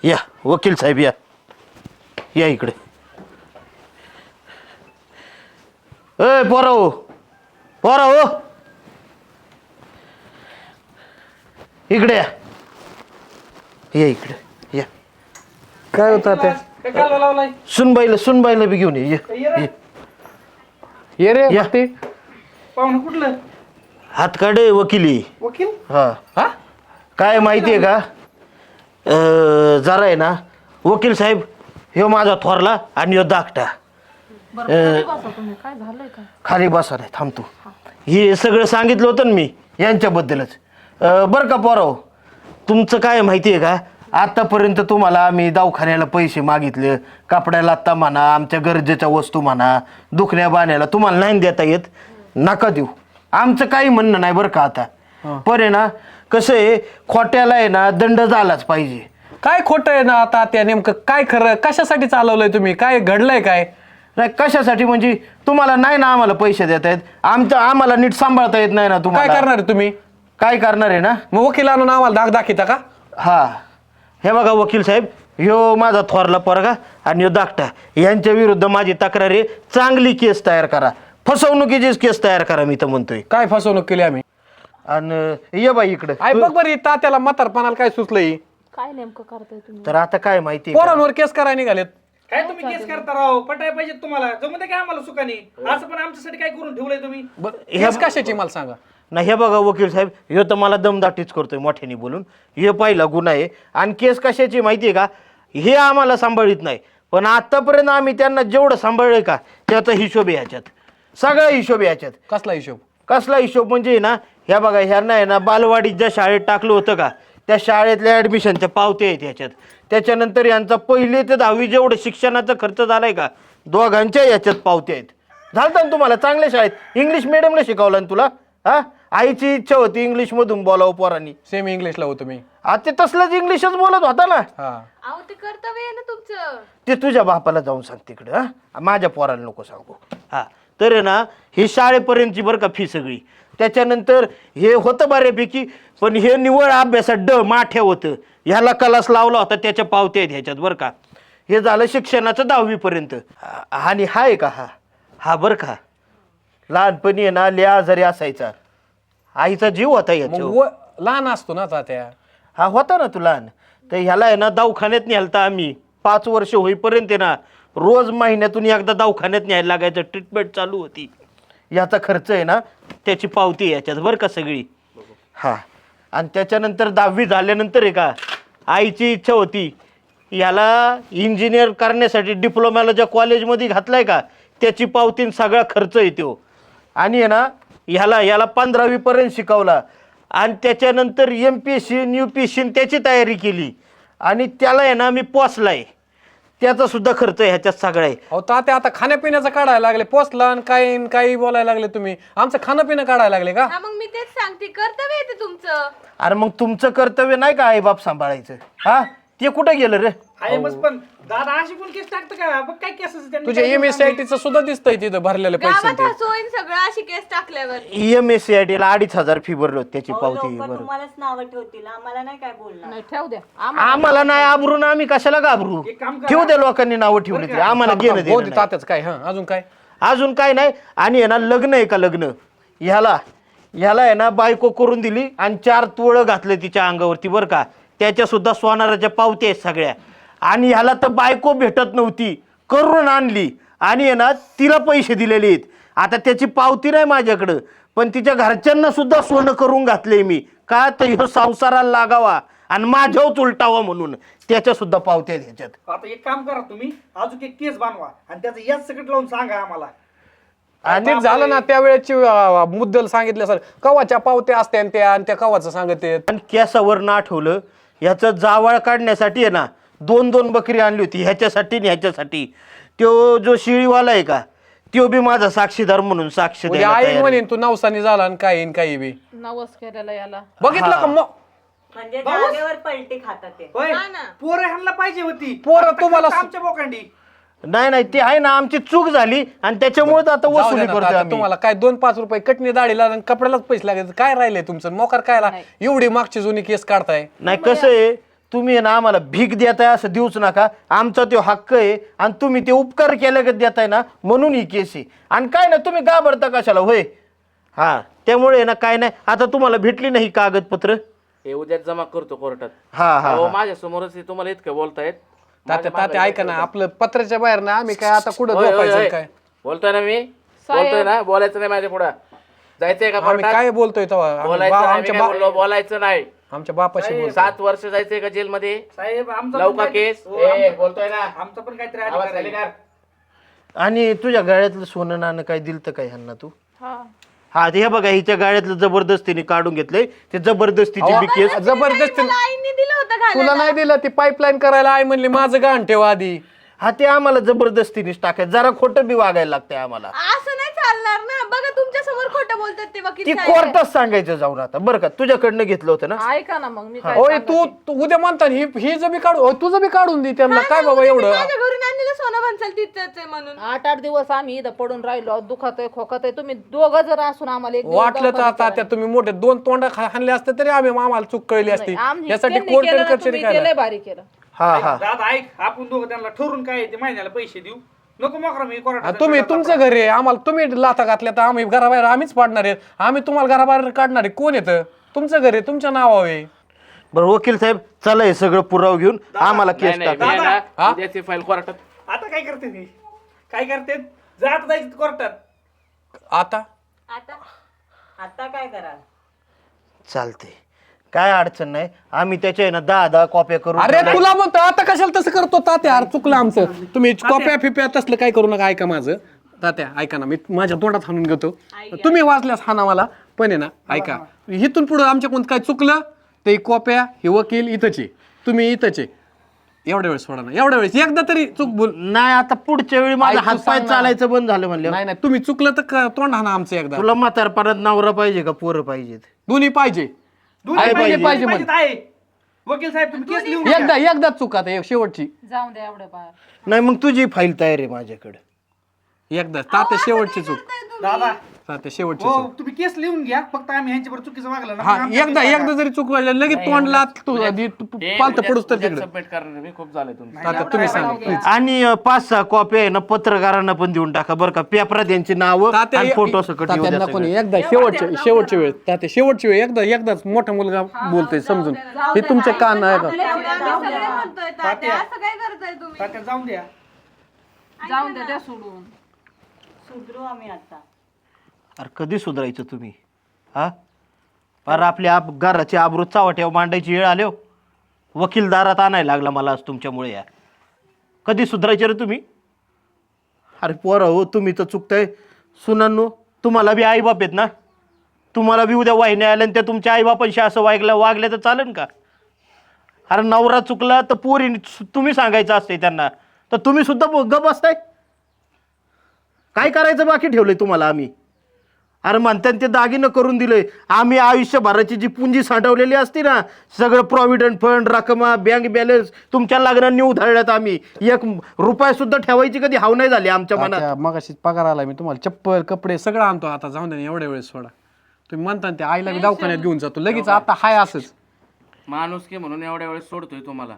या वकील साहेब या इकडे. ए पोराओ पोराओ इकडे या इकडे या. काय होतं ते? सुनबाईला बी घेऊन ये. ये रे या. ते पाहुणं कुठलं हातकाडे वकिली. वकील हा काय माहितीये का जरा आहे ना वकील साहेब ह्यो माझा थोरला आणि ह्यो धाकटा. काय झालंय का? खाली बसा नाही थांबतो. हे सगळं सांगितलं होतं ना मी यांच्याबद्दलच. बरं का पोराव तुमचं काय माहिती आहे का आतापर्यंत तुम्हाला आम्ही दवाखान्याला पैसे मागितले कपड्याला आत्ता म्हणा आमच्या गरजेच्या वस्तू म्हणा दुखण्या बाण्याला तुम्हाला नाही देता येत नका देऊ. आमचं काही म्हणणं नाही बरं का आता. पण आहे ना कसं आहे खोट्याला आहे ना दंड झालाच पाहिजे. काय खोटं आहे ना आता त्या नेमकं काय खरं कशासाठी चालवलंय तुम्ही काय घडलंय काय? नाही कशासाठी म्हणजे तुम्हाला नाही ना आम्हाला पैसे देता येत आम्हाला नीट सांभाळता येत नाही ना काय तुम्हाला. करणार आहे तुम्ही? काय करणार आहे ना मग वकील आणून आम्हाला दाग दाखिता का? हा हे बघा वकील साहेब ह्यो माझा थोरला पोरगा आणि ह्यो धाकटा यांच्या विरुद्ध माझी तक्रार आहे. चांगली केस तयार करा फसवणुकीची केस तयार करा मी तर म्हणतोय. काय फसवणूक केली आम्ही? आणि ये बाई इकडे. आई बघ बरं तात्याला म्हातारपणाला काय सुचलंय? काय नेमकं करताय तुम्ही? तर आता काय माहिती पोरांवर केस करायला निघालेत. काय तुम्ही केस करता राव पटाय पाहिजे तुम्हाला जमू दे काय आम्हाला सुखाने असं पण आमच्यासाठी काय करून ठेवलंय तुम्ही केस कशाची मला सांगा? ना हे बघा वकील साहेब ह्यो तर मला दमदाटीच करतोय मोठ्याने बोलून. हे पहिला गुन्हा आहे आणि केस कशाची माहिती आहे का हे आम्हाला सांभाळीत नाही पण आतापर्यंत आम्ही त्यांना जेवढं सांभाळलंय का त्याचा हिशोब आहे ह्याच्यात. सगळा हिशोब आहे ह्याच्यात. कसला हिशोब? कसला हिशोब म्हणजे ना ह्या बघा ह्यांना आहे ना बालवाडीत ज्या शाळेत टाकलं होतं का त्या शाळेतल्या ॲडमिशनच्या पावत्या आहेत ह्याच्यात. त्याच्यानंतर यांचा 1ली ते 10वी जेवढं शिक्षणाचा खर्च झालाय का दोघांच्या याच्यात पावत्या आहेत. झालं ना तुम्हाला चांगल्या शाळेत इंग्लिश मिडियमला शिकवलं ना तुला. हा आईची इच्छा होती इंग्लिशमधून बोलावं पोरांनी. सेमी इंग्लिशला होतो मी. ते तसलंच इंग्लिशच बोलत होता ना. हा अहो ते कर्तव्य आहे ना तुमचं. ते तुझ्या बापाला जाऊन सांग तिकडं. हा माझ्या पोराला नको सांगू. हा तर आहे ना ही शाळेपर्यंतची बरं का फी सगळी. त्याच्यानंतर हे होतं बऱ्यापैकी पण हे निवड अभ्यासात माठ्या होतं. ह्याला कलास लावला होता त्याच्या पावत्या आहेत ह्याच्यात बरं का. हे झालं शिक्षणाचं 10वी आणि हा आहे का हा बरं का लहानपणी आहे ना लय आजारी असायचा. आईचा जीव होता याच्यावर. लहान असतो ना तात्या. हा होता ना तू लहान. तर ह्याला आहे ना दवाखान्यात न्यालता आम्ही 5 वर्ष होईपर्यंत आहे ना रोज महिन्यातून एकदा दवाखान्यात न्यायला लागायचं. ट्रीटमेंट चालू होती. याचा खर्च आहे ना त्याची पावती याच्यात बरं का सगळी. हा आणि त्याच्यानंतर 10वी झाल्यानंतर आहे का आईची इच्छा होती याला इंजिनियर करण्यासाठी डिप्लोमाला ज्या कॉलेजमध्ये घातलाय का त्याची पावतीन सगळा खर्च येतो. आणि आहे ना ह्याला 15वी शिकवला आणि त्याच्यानंतर MPSC UPSC त्याची तयारी केली आणि त्याला आहे ना मी पोचलाय त्याचा सुद्धा खर्च ह्याच्यात सगळा आहे. अहो तात्या आता खाण्यापिण्याचं काढायला लागले पोचला काही बोलायला लागले तुम्ही. आमचं खाणं पिणं काढायला लागले का? हा मग मी तेच सांगते कर्तव्य आहे ते तुमचं. अरे मग तुमचं कर्तव्य नाही का आई बाप सांभाळायचं. हा ते कुठं गेलं रे? आहे मग पण दादा अशी कोण केस टाकतं का बघ काय केस तुझ्या MSCIT सुद्धा दिसतंय तिथं भरलेले पैसे गावात ते. हसवून सगळं अशी केस टाकल्यावर. MSCIT ला 2,500 फी भरलो त्याची पावती बरोबर. तुम्हालाच नाव ठेवतील आम्हाला नाही काय बोलणार. नाही ठेवू द्या. आम्हाला नाही आबरू ना आम्ही कशाला घाबरू. एक काम करा. ठेवू द्या लोकांनी नावं ठेवली तरी आम्हाला घेणं हो देणं ते नाही. तात्याच काय हा अजून काय? अजून काय नाही. आणि आहे ना लग्न आहे का लग्न ह्याला आहे ना बायको करून दिली आणि 4 तुळं घातले तिच्या अंगावरती बरं का. त्याच्या सुद्धा सोनाराच्या पावत्या आहेत सगळ्या. आणि ह्याला तर बायको भेटत नव्हती करून आणली आणि आहे ना तिला पैसे दिलेले आहेत. आता त्याची पावती नाही माझ्याकडं पण तिच्या घरच्यांना सुद्धा सोनं करून घातले मी का तर ह्यो संसाराला लागावा आणि माझ्यावर उलटावा म्हणून त्याच्या सुद्धा पावत्या ह्याच्यात. आता एक काम करा तुम्ही अजून एक केस बनवा आणि त्याचं याच सकट लावून सांगा आम्हाला. आणि ते झालं ना त्यावेळेची मुद्दल सांगितलं सर कवाच्या पावत्या असत्या आणि त्या कवाचं सांगते. आणि केसावर ना आठवलं ह्याचं जावळ काढण्यासाठी आहे ना 2 बकरी आणली होती ह्याच्यासाठी आणि ह्याच्यासाठी. तो जो शिळीवाला आहे का तो बी माझा साक्षीदार म्हणून साक्ष द्यायला आई तयार आहे. म्हणेन तू नवसानी झाला आणि काही बी नवस केलेला याला. बघितलं का मग म्हणजे जागेवर पलटी खातात ते. होय हा ना. पोरं ह्यांना पाहिजे होती पोरं आता तुम्हाला- करता आमच्या बोकांडी. नाही ते आहे ना आमची चूक झाली आणि त्याच्यामुळे आता जाऊ द्या वसुली ना करतोय तात्या, आम्ही. तुम्हाला काय 2-5 रुपये कटणी दाढीला आणि कपड्यालाच पैसे लागायचे काय राहिले तुमचं मोकार कायला एवढी मागची जुनी केस काढताय. नाही कसं आहे तुम्ही आहे ना आम्हाला भीक देताय असं देऊच नका. आमचा तो हक्क आहे आणि तुम्ही ते उपकार केले का देताय ना म्हणून ही केस आहे. आणि काय ना तुम्ही घाबरता कशाला होय. हा त्यामुळे ना काय नाही आता तुम्हाला भेटली नाही कागदपत्र. हे उद्या जमा करतो कोर्टात. हा हा अहो माझ्या समोरच हे तुम्हाला इतकं बोलतायत. तात्या ऐका ना, आपलं पत्राच्या बाहेर ना आम्ही काय आता कुठं होय, होय, झोपायचं होय. काय? बोलतोय ना मी, बोलतोय ना, बोलायचं नाही माझ्या पुढं. जायचंय का आम्ही कोर्टात? काय बोलतोय तेव्हा? आम्ही बोलायचं नाही, मी आमच्या काय बोललो, बोलायचं नाही. आमच्या बापाशी बोलतोय. 7 वर्ष जायचंय का जेल मध्ये? साहेब आमचा लवका पण केस. काहीतरी- हो, आमचा- बोलतोय ना, आमचा पण काहीतरी आवाज अधिकार खाली आहे. कर. आणि तुझ्या गळ्यातलं सोनं नाणं काय दिलं तर काय ह्यांना तू? हा. हा ते हे बघा हिच्या गाड्यातलं जबरदस्तीने काढून घेतलंय. ते जबरदस्तीची अहो, बी केस. जबरदस्ती मला आईने दिलं होतं तुला घालायला. नाही दिलं, ती पाईपलाईन करायला आई म्हणली माझं गाण ठेव आधी. हा ते आम्हाला जबरदस्तीनेच टाकायचं. जरा खोटं बी वागायला लागतंय आम्हाला. असं नाही चालणार ना. बघा तुमच्या समोर खोटं बोलतात ते वकील ती साहेब. कोर्टात सांगायचं जाऊन आता बरं का. तुझ्याकडनं घेतलं होतं ना. ऐका ना मग मी काय होय तू उद्या म्हणता ही जर बी काढू तुझं बी काढून दे त्यांना. काय बाबा एवढं माझ्या घरून आणलेलं सोनं बनचाल तिथंच आहे म्हणून. 8-8 दिवस आम्ही इथं पडून राहिलो, दुखत आहे खोकत आहे. तुम्ही दोघं जर असून आम्हाला एक दिवस वाटलं तर दवाखान्यात आता त्या तुम्ही मोठे 2 तोंड हाणले असते तरी आम्हाला चूक कळली असती. आम्ही यासाठी त्यांनी कोर्ट केलं ना, कचेरी तुम्ही काय केलंय भारी केलं. हा हा दादा ऐक, आपण दोघं त्यांना ठरवून काय आहे ते महिन्याला पैसे देऊ. नको मोकरा मी कोर्टात तुम्ही तुमचं घर आहे, आम्हाला तुम्ही लाथा घातल्या तर आम्ही घराबाहेर आम्हीच पाडणार आहे. आम्ही तुम्हाला घराबाहेर काढणार आहे. कोण येतं? तुमचं घर आहे, तुमच्या नावावर आहे. बरं वकील साहेब चला हे सगळं पुरावा घेऊन आम्हाला नाही, केस नाही, टाका. मी आहे ना, हा? उद्याची फाईल कोर्टात. आता काय करते ती? काय करते? जात जायचं कोर्टात. आता आता काय कराल? चालते काय अडचण नाही. आम्ही त्याच्या आहे ना 10 कॉप्या करून अरे तुला म्हणतो आता कशाला तसं करतो तात्या? अरे चुकलं आमचं. तुम्ही कॉप्या फिप्या तसलं काय करू नका. ऐका माझं तात्या, ऐका ना, मी माझ्या तोंडात हाणून घेतो. तुम्ही वाचल्यास हाना मला पण आहे ना. ऐका, इथून पुढे आमच्याकडून काय चुकलं ते कॉप्या हे वकील इथंच आहे, तुम्ही इथंच आहे. एवढ्या वेळेस सोडा ना, एवढ्या वेळेस एकदा तरी चूक बोल. नाही आता पुढच्या वेळी माझा ऐक तू हातपाय सांग ना. चालायचं बंद झालं म्हणलं. नाही नाही, तुम्ही चुकलं तर तोंड हाना आमचं एकदा. तुला म्हातारपणात नवरा पाहिजे का पोरं पाहिजेत? दोन्ही पाहिजे. दोन्ही आहे पाहिजे पाहिजे पाहिजे आहे. वकील साहेब तुम्ही केस लिहून घ्या. एकदाच चूक आता शेवटची. जाऊन द्या एवढं बाहेर. नाही मग तुझी फाईल तयार आहे माझ्याकडे. एकदाच तात्या शेवटची चूक. दादा तात्या शेवटची हो चूक. तुम्ही केस लिहून घ्या. फक्त आम्ही ह्यांच्यावर चुकीचं वागलं ना हा मग आमच्या एकदा केस एकदा जरी चूक व्हायला लगेच तोंडला पालत पडूस तर तिकडे. सबमिट करणार मी, खूप झालंय तुमचं. तात्या तुम्ही सांगा please. आणि 5-6 कॉप्या आहे ना पत्रकारांना पण देऊन टाका बरं का. पेपरात यांची नावं तात्या आणि फोटो सकट येऊ द्या तात्यांना कोणी सगळं. एकदा शेवटची वेळ तात्या शेवटची वेळ एकदाच मोठा मुलगा बोलतोय समजून. हे तुमचे कान आहे का? आम्ही सगळे म्हणतोय तात्या, असं काय करताय तुम्ही? तात्या जाऊन द्या. जाऊन द्या त्या सोडून. सुधरू आम्ही आता. अरे कधी सुधारायचं तुम्ही? हा पर आपल्या घराची आबरू चावट्यावर मांडायची वेळ आलो. वकीलदारात आणायला लागला मला आज तुमच्यामुळे. या कधी सुधारायचे रे तुम्ही? अरे पोरं हो तुम्ही तर चुकताय. सुनांनो तुम्हाला बी आईबाप आहेत ना. तुम्हाला बी उद्या वाहिन्या आल्या आणि त्या तुमच्या आईबापांशी असं वागल्या तर चालेल का? अरे नवरा चुकला तर पोरी तुम्ही सांगायचं असते त्यांना. तर तुम्ही सुद्धा गप असताय. काय करायचं बाकी ठेवलंय तुम्हाला आम्ही? अरे म्हणतात ते दागिनं करून दिले. आम्ही आयुष्यभराची जी पुंजी साठवलेली असती ना सगळं प्रॉव्हिडंट फंड रकमा बँक बॅलन्स तुमच्या लग्नांनी उधळल्यात. आम्ही 1 रुपया सुद्धा ठेवायची कधी हाव नाही झाली आमच्या मनात. मगाशी पगार आला मी तुम्हाला चप्पल कपडे सगळं आणतो. आता जाऊन द्या एवढ्या वेळेस सोडा. तुम्ही म्हणता ते आईला मी दवाखान्यात घेऊन जातो लगेच. आता हाय असंच माणूस की म्हणून एवढ्या वेळेस सोडतोय तुम्हाला.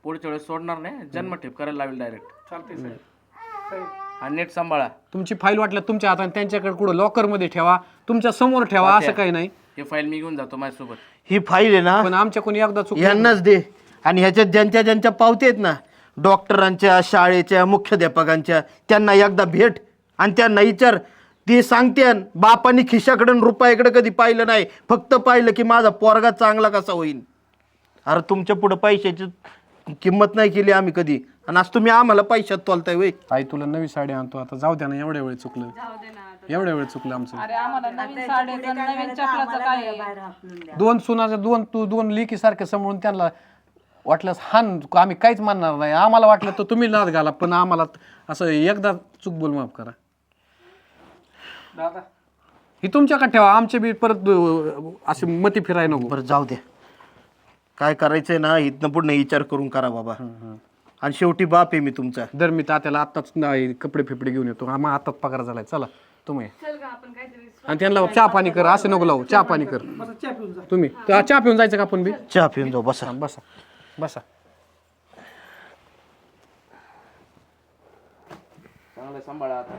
पुढच्या वेळेस सोडणार नाही. जन्मठेप करायला लावेल डायरेक्ट. चालतंय साहेब. आणि नीट सांभाळा. तुमची फाईल वाटल्या तुमच्या हातात त्यांच्याकडे कुठं लॉकर मध्ये ठेवा, तुमच्या समोर ठेवा, असं काही नाही. हे फाईल मी घेऊन जातो माझ्यासोबत. ही फाईल आहे ना पण आमच्या कोणी एकदा चूक यांनाच दे. आणि ह्याच्यात ज्यांच्या पावती आहेत ना डॉक्टरांच्या शाळेच्या मुख्याध्यापकांच्या त्यांना एकदा भेट आणि त्यांना विचार. ते सांगते बापानी खिशाकडून रुपयाकडे कधी पाहिलं नाही. फक्त पाहिलं की माझा पोरगा चांगला कसा होईल. अरे तुमच्या पुढे पैशाची किंमत नाही केली आम्ही कधी. आणि आज तुम्ही आम्हाला पैशात तोलताय वय. आई तुला नवी साडी आणतो. आता जाऊ द्या ना, एवढ्या वेळ चुकलं. एवढ्या वेळ चुकलं आमचं. अरे आम्हाला नवीन साड्याचं नवीन चपलाचं काय आहे? बाहेर हाकलून द्या. 2 सुनाच्या 2 लेकी सारखे समोरून त्यांना वाटल्यास हान आम्ही काहीच मानणार नाही. आम्हाला वाटलं तर तुम्ही लाद घाला पण आम्हाला असं एकदा चूक बोल माफ करा. दादा ही तुमच्याकडे ठेवा. आमचे बी परत अशी मती फिराय नको. बरं जाऊ द्या. काय करायचंय ना इथनं पुढे विचार करून करा बाबा. आणि शेवटी बाप आहे मी तुमचा. दर मी तात्याला आत्ताच नाही कपडे फिपडे घेऊन येतो. आम्हा आत्ताच पगार झालाय. चला तुम्ही. आणि त्यांना चहा पाणी कर. असं नको लावू. चहा पाणी कर चहा पिऊन जा. तुम्ही. चहा पिऊन जायचं का आपण बी? चहा पिऊन जाऊ बसा. बसा. बसा. चांगलं सांभाळा आता.